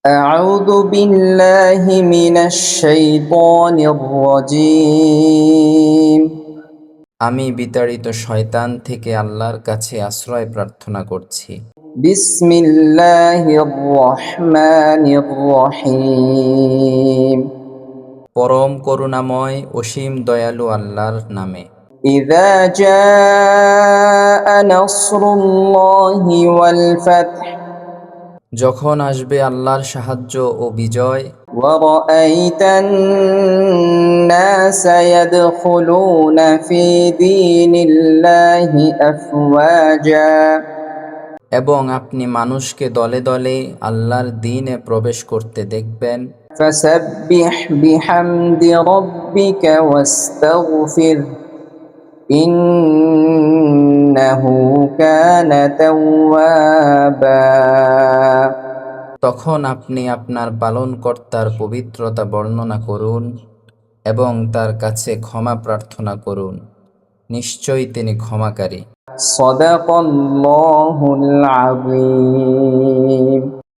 أعوذ بالله من الشيطان الرجيم আমি বিতাড়িত শয়তান থেকে আল্লাহর কাছে আশ্রয় প্রার্থনা করছি। بسم الله الرحمن الرحيم পরম করুণাময় অসীম দয়ালু আল্লাহর নামে। إذا جاء نصر الله والفتح যখন আসবে আল্লাহর সাহায্য ও বিজয়, ورأيت الناس يدخلون في دين الله أفواجا এবং আপনি মানুষকে দলে দলে আল্লাহর দ্বীনে প্রবেশ করতে দেখবেন। فسبح بحمد ربك واستغفره إنه كان توابا তখন আপনি আপনার পালনকর্তার পবিত্রতা বর্ণনা করুন এবং তার কাছে ক্ষমা প্রার্থনা করুন, নিশ্চয়ই তিনি ক্ষমাকারী। صدق الله العظيم